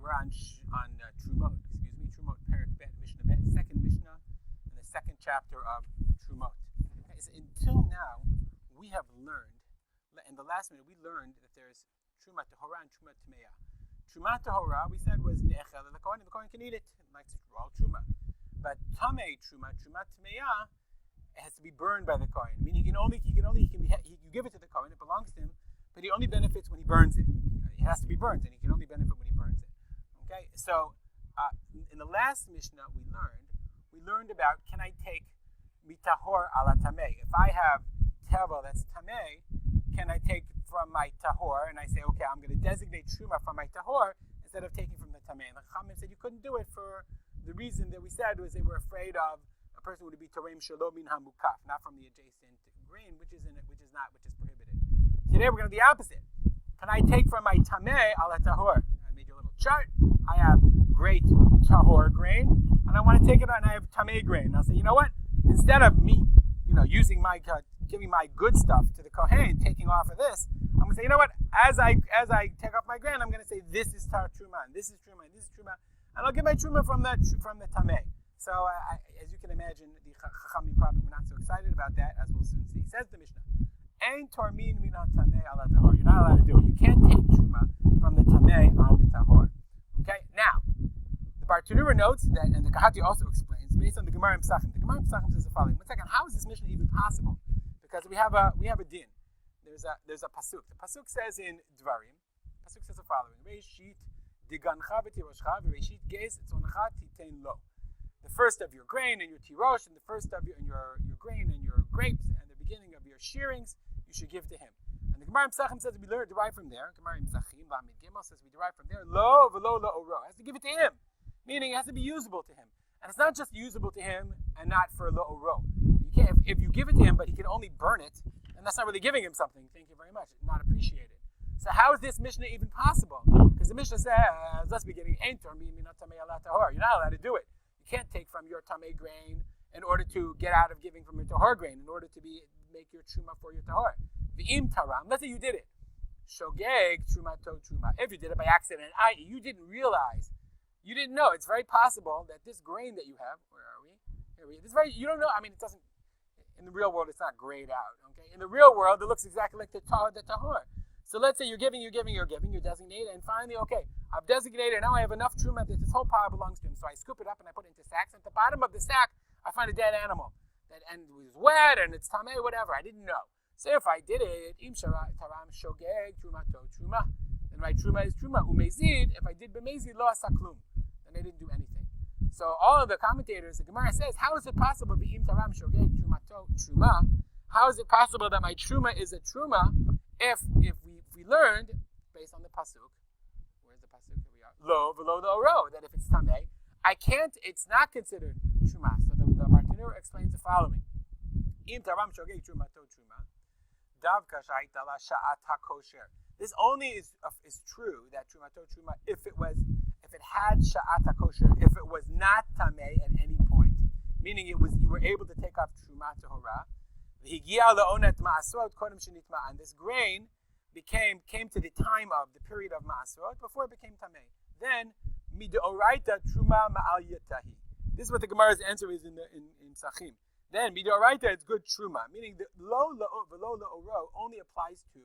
we're on Terumot. Terumot Perek Bet Mishnah Bet, second Mishnah in the second chapter of Terumot. Okay, so until now, we have learned, in the last minute, we learned that there's Terumah Tahor and Terumah Tamei. Terumah Tahor, we said, was Ne'echel, and the Kohen can eat it, like raw Terumah. But Tamei Terumah Tamei, it has to be burned by the Kohen. Meaning you give it to the Kohen, it belongs to him, but he only benefits when he burns it. It has to be burnt, and he can only benefit when he burns it. Okay, so in the last Mishnah we learned about, can I take mitahor ala tamei? If I have teva that's tamei, can I take from my tahor? And I say, okay, I'm going to designate truma from my tahor instead of taking from the tamei. And the Chachamim said you couldn't do it for the reason that we said was they were afraid of a person would be terem shalom min hamukaf, not from the adjacent grain, which is prohibited. Today we're going to do the opposite. Can I take from my tamei ala tahor? I made you a little chart. I have great tahor grain, and I want to take it and I have tamei grain. And I'll say, you know what? Instead of me, using my giving my good stuff to the kohen, taking off of this, I'm going to say, you know what? As I take off my grain, I'm going to say this is truma, and this is truma, and this is truma, and I'll get my truma from the tamei. So as you can imagine, the Chachamim probably were not so excited about that, as we'll soon see. Says the Mishnah, "Ein tormin min tamei ala tahor." You're not allowed to do it. You can't take truma from the tamei on the tahor. Okay. Now, the Terumot notes that, and the Kahati also explains, based on the Gemara in Pesachim. The Gemara in Pesachim says the following. One second. How is this Mishnah even possible? Because we have a din. There's a pasuk. The pasuk says in Dvarim. The pasuk says the following: "Reishit digancha v'tiroshcha v'reishit geis etzoncha titein lo." The first of your grain and your tirosh, and the first of your grain and your grapes, and the beginning of your shearings, you should give to him. And the Gemara in Pesachim says we derive from there. Gemara in Pesachim Lamed Gimel says we derive from there. Lo v'lo la'oro. Has to give it to him, meaning it has to be usable to him. And it's not just usable to him and not for la'oro. You can't if you give it to him, but he can only burn it, and that's not really giving him something. Thank you very much. Not appreciated. So how is this Mishnah even possible? Because the Mishnah says, let's be getting enter me minat tamei ala tahor. You're not allowed to do it. You can't take from your tamei grain in order to get out of giving from your tahor grain, in order to make your truma for your tahor. V'im taram, let's say you did it. Shogeg trumato truma. If you did it by accident, i.e. you didn't realize, you didn't know, it's very possible that this grain that you have, where are we? Here we you don't know, it doesn't, in the real world it's not grayed out, okay? In the real world it looks exactly like the tahor. So let's say you're giving, you designate, and finally, okay, I've designated, now I have enough truma that this whole pile belongs to him. So I scoop it up and I put it into sacks. At the bottom of the sack, I find a dead animal. And it was wet and it's tamei, whatever. I didn't know. So if I did it, im taram shogeg trumato truma, then my truma is truma. Umezid, if I did b'mezid lo asaklum, then I didn't do anything. So all of the commentators, the Gemara says, how is it possible im taram shogeg trumato truma? How is it possible that my truma is a truma if we learned, based on the pasuk, where's the pasuk? Here we are. Lo v'lo oro, that if it's tamei, it's not considered truma. So the Terumot explains the following. Im taram shogeg trumato truma, davka sha'ita la sha'at hakosher. This only is true, that trumato truma, if it had sha'at hakosher, if it was not tamei at any point, meaning you were able to take off truma tahora. And this grain came to the time of the period of ma'asrot before it became tamei. Then midoraita truma ma'al yatahi. This is what the Gemara's answer is in Sachim. Then midoraita it's good truma, meaning the lo la'oro only applies to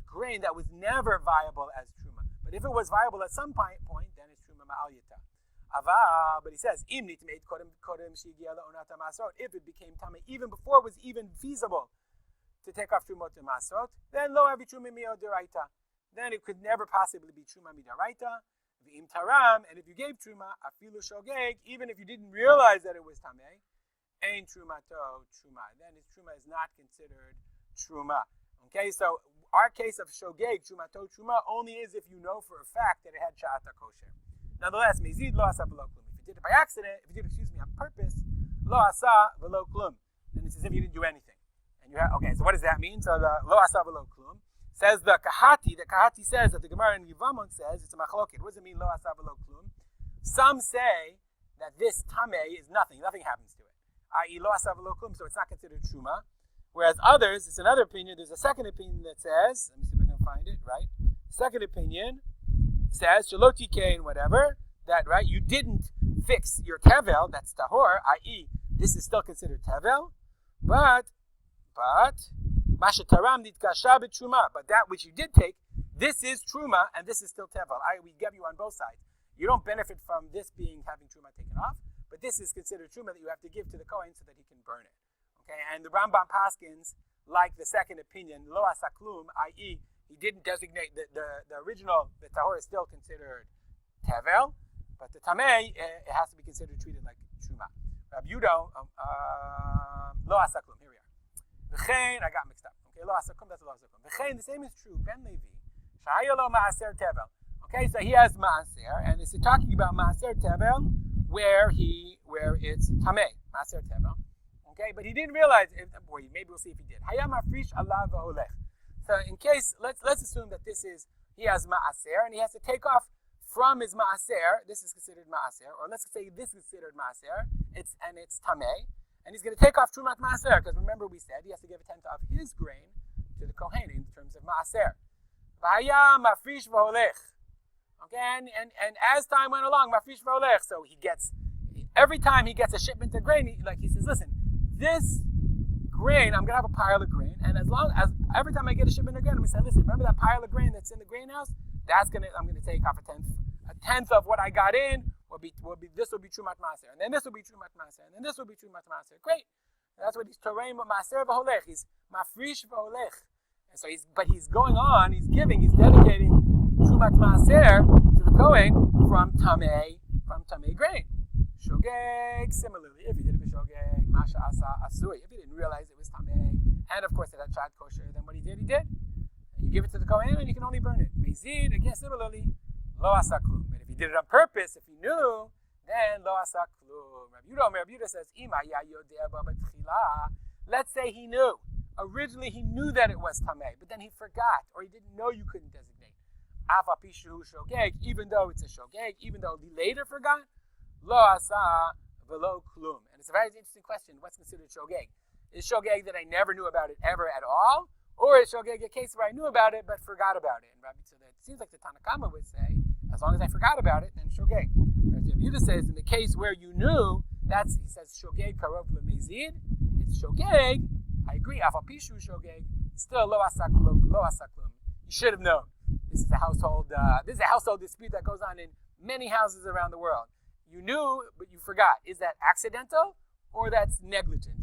grain that was never viable as truma. But if it was viable at some point, then it's truma ma'al yatah. But he says, if it became tamei even before it was even feasible to take off trumot and masrot, then lo avi truma mi'odoraita. Then it could never possibly be truma mi'odoraita. V'im taram, and if you gave truma, afilu shogeg, even if you didn't realize that it was tamei, ein trumato truma. Then his truma is not considered truma. Okay, so our case of shogeg trumato truma only is if you know for a fact that it had sha'at kosher. Nonetheless, mezid lo asa v'lo klum. If you did it by accident, on purpose, lo asa v'lo klum. Then it's as if you didn't do anything. And okay, so what does that mean? So the lo asa v'lo klum says the Kahati says that the Gemara in Yivamot says it's a machloket. What does it mean lo asa v'lo klum? Some say that this tamei is nothing happens to it. I.e. lo asa v'lo klum, so it's not considered truma. Whereas others, it's another opinion. There's a second opinion that says, let me see if I can find it, right? Second opinion says, Shaloti Kain, whatever, that, right, you didn't fix your tevel, that's tahor, i.e., this is still considered tevel, but Masha Taram Nitkasha Truma, but that which you did take, this is truma, and this is still tevel. We give you on both sides. You don't benefit from this being having truma taken off, but this is considered truma that you have to give to the Kohen so that he can burn it. Okay, and the Rambam Paskins, like the second opinion, lo asaklum, i.e., he didn't designate the original, the tahor is still considered tevel, but the tamei, it has to be considered treated like truma. Rabbi Yudo, lo asaklum, here we are. V'chein, I got mixed up. Okay, lo asaklum, that's lo asaklum. V'chein, the same is true. Ben Levi, shahayalo ma'aser tevel. Okay, so he has ma'aser, and it's talking about ma'aser tevel, where it's tamei, ma'aser tevel. Okay, but he didn't realize. Maybe we'll see if he did. Hayam afrish alav v'holech. So in case, let's assume that he has ma'aser, and he has to take off from his ma'aser. This is considered ma'aser, or let's say this is considered ma'aser. It's tamei, and he's going to take off trumat ma'aser, because remember we said he has to give a tenth of his grain to the kohen in terms of ma'aser. Hayam afrish v'holech. Okay, and as time went along, mafrish v'olech, so every time he gets a shipment of grain, he says, listen, this grain, I'm going to have a pile of grain, and every time I get a shipment of grain, I'm going to say, listen, remember that pile of grain that's in the grain house? I'm going to take off a tenth of what I got in, this will be trumat maser, and then this will be trumat maser, and then this will be trumat maser. Great. That's what he's terem maser v'holech. He's mafrish v'holech. And so he's going on, he's dedicating trumat maaser to the Kohen from Tamei grain. Shogeg, similarly, if he did it with Shogeg, Masha Asa Asui, if he didn't realize it was Tamei, and of course it had Shad Kosher, then what he did. And you give it to the Kohen and you can only burn it. Mezid, again, similarly, Lo Asa Klum. And if he did it on purpose, if he knew, then Lo Asa Klum. Rabbi Yudah says, Ima ya yodea ba b'tchila. Let's say he knew. Originally he knew that it was Tamei, but then he forgot, or he didn't know you couldn't designate. Even though it's a shogeg, even though he later forgot, lo asa velo klum. And it's a very interesting question. What's considered shogeg? Is shogeg that I never knew about it ever at all, or is shogeg a case where I knew about it but forgot about it? And Rabbi, so that it seems like the Tanakama would say, as long as I forgot about it, then shogeg. Rabbi Yudah says, in the case where you knew, he says shogeg karov lemezid. It's shogeg. I agree. Afapishu shogeg. Still lo asa klum. You should have known. This is a household dispute that goes on in many houses around the world. You knew, but you forgot. Is that accidental or that's negligent?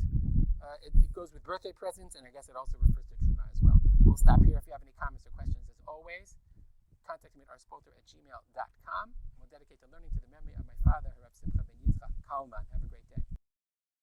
It goes with birthday presents, and I guess it also refers to Terumah as well. We'll stop here. If you have any comments or questions, as always, contact me at arspolter@gmail.com. We'll dedicate the learning to the memory of my father, Rav Simcha ben Yitzchak Kalman. Have a great day.